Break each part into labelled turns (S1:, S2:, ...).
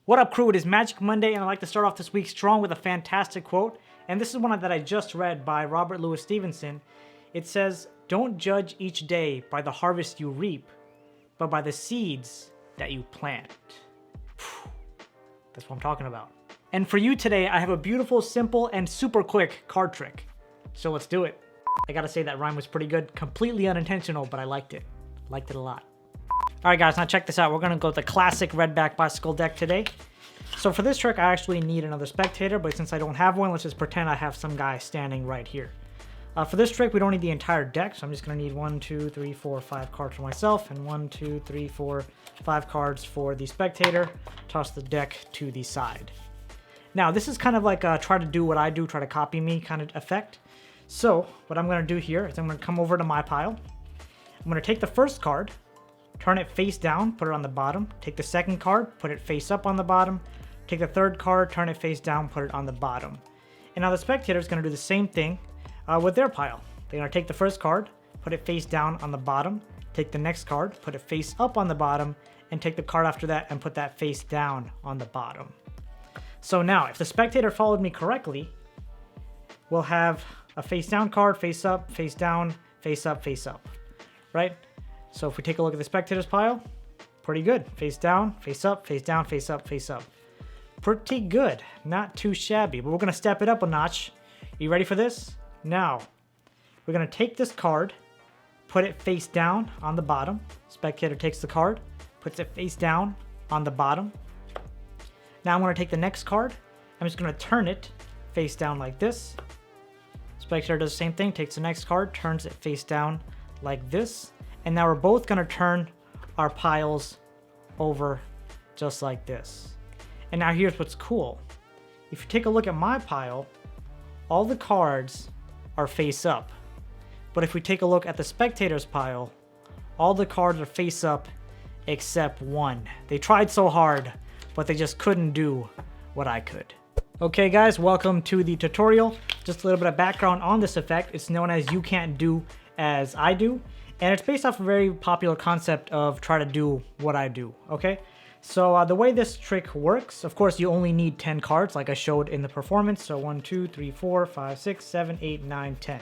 S1: What up, crew? It is Magic Monday, and I'd like to start off this week strong with a fantastic quote. And this is one that I just read by Robert Louis Stevenson. It says, "Don't judge each day by the harvest you reap, but by the seeds that you plant." That's what I'm talking about. And for you today, I have a beautiful, simple, and super quick card trick. So let's do it. I gotta say that rhyme was pretty good. Completely unintentional, but I liked it. Liked it a lot. Alright guys, now check this out. We're going to go with the classic Redback Bicycle deck today. So for this trick, I actually need another spectator, but since I don't have one, let's just pretend I have some guy standing right here. For this trick, we don't need the entire deck, so I'm just going to need 1, 2, 3, 4, 5 cards for myself, and 1, 2, 3, 4, 5 cards for the spectator. Toss the deck to the side. Now, this is kind of like a try to do what I do, try to copy me kind of effect. So what I'm going to do here is I'm going to come over to my pile. I'm going to take the first card, turn it face down, put it on the bottom. Take the second card, put it face up on the bottom. Take the third card, turn it face down, put it on the bottom. And now the spectator is going to do the same thing with their pile. They're going to take the first card, put it face down on the bottom. Take the next card, put it face up on the bottom. And take the card after that and put that face down on the bottom. So now, if the spectator followed me correctly, we'll have a face down card, face up, face down, face up, face up. Right? So if we take a look at the spectator's pile, pretty good. Face down, face up, face down, face up, face up. Pretty good. Not too shabby, but we're going to step it up a notch. You ready for this? Now, we're going to take this card, put it face down on the bottom. Spectator takes the card, puts it face down on the bottom. Now I'm going to take the next card. I'm just going to turn it face down like this. Spectator does the same thing, takes the next card, turns it face down like this. And now we're both going to turn our piles over just like this. And now here's what's cool. If you take a look at my pile, all the cards are face up. But if we take a look at the spectator's pile, all the cards are face up except one. They tried so hard, but they just couldn't do what I could. Okay guys, welcome to the tutorial. Just a little bit of background on this effect. It's known as You Can't Do As I Do. And it's based off a very popular concept of try to do what I do, okay? So the way this trick works, of course, you only need 10 cards like I showed in the performance. So 1, 2, 3, 4, 5, 6, 7, 8, 9, 10.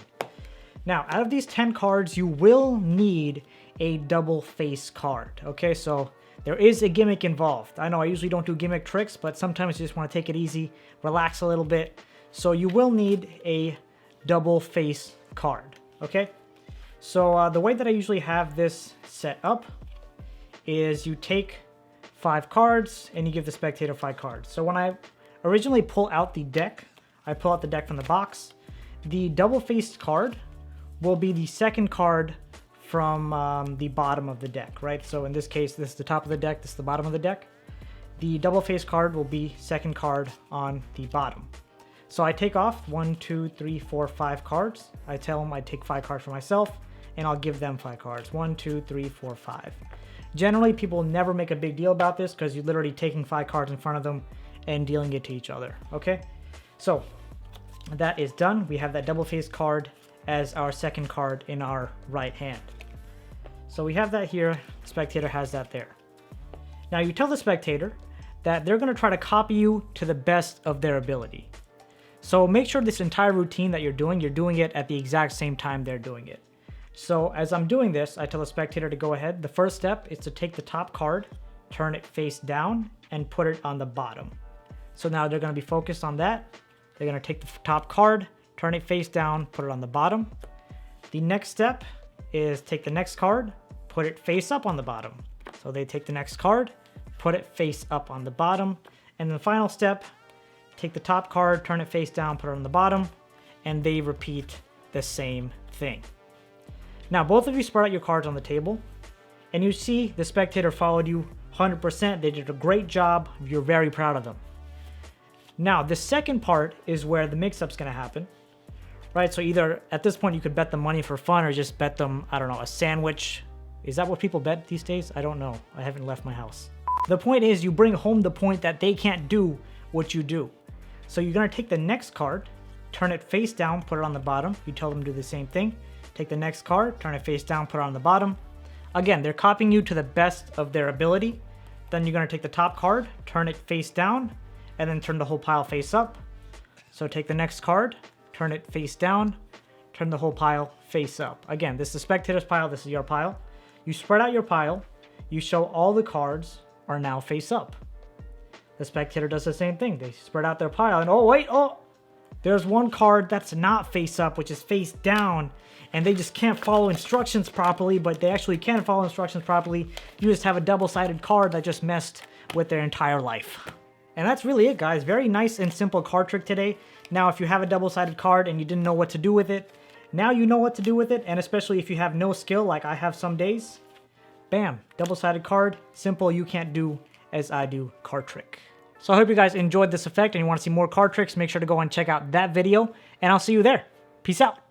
S1: Now, out of these 10 cards, you will need a double face card, okay? So there is a gimmick involved. I know I usually don't do gimmick tricks, but sometimes you just want to take it easy, relax a little bit. So you will need a double face card, okay? So the way that I usually have this set up is you take 5 cards and you give the spectator 5 cards. So when I originally pull out the deck, I pull out the deck from the box. The double-faced card will be the second card from the bottom of the deck, right? So in this case, this is the top of the deck, this is the bottom of the deck. The double-faced card will be second card on the bottom. So I take off 1, 2, 3, 4, 5 cards. I tell them I take 5 cards for myself, and I'll give them 5 cards. 1, 2, 3, 4, 5. Generally, people never make a big deal about this because you're literally taking 5 cards in front of them and dealing it to each other, okay? So that is done. We have that double-faced card as our second card in our right hand. So we have that here. The spectator has that there. Now you tell the spectator that they're going to try to copy you to the best of their ability. So make sure this entire routine that you're doing it at the exact same time they're doing it. So as I'm doing this, I tell the spectator to go ahead. The first step is to take the top card, turn it face down, and put it on the bottom. So now they're going to be focused on that. They're going to take the top card, turn it face down, put it on the bottom. The next step is take the next card, put it face up on the bottom. So they take the next card, put it face up on the bottom. And the final step, take the top card, turn it face down, put it on the bottom. And they repeat the same thing. Now, both of you spread out your cards on the table, and you see the spectator followed you 100%. They did a great job. You're very proud of them. Now, the second part is where the mix-up's going to happen, right? So either at this point you could bet them money for fun or just bet them, I don't know, a sandwich. Is that what people bet these days? I don't know. I haven't left my house. The point is you bring home the point that they can't do what you do. So you're going to take the next card, turn it face down, put it on the bottom. You tell them to do the same thing. Take the next card, turn it face down, put it on the bottom. Again, they're copying you to the best of their ability. then you're gonna take the top card, turn it face down, and then turn the whole pile face up. So take the next card, turn it face down, turn the whole pile face up. Again, this is the spectator's pile, this is your pile. You spread out your pile, you show all the cards are now face up. The spectator does the same thing. They spread out their pile and oh wait, oh, there's one card that's not face up, which is face down, and they just can't follow instructions properly, but they actually can follow instructions properly. You just have a double-sided card that just messed with their entire life. And that's really it, guys. Very nice and simple card trick today. Now, if you have a double-sided card and you didn't know what to do with it, now you know what to do with it, and especially if you have no skill like I have some days, bam, double-sided card, simple, you can't do as I do card trick. So I hope you guys enjoyed this effect and you want to see more card tricks, make sure to go and check out that video, and I'll see you there. Peace out.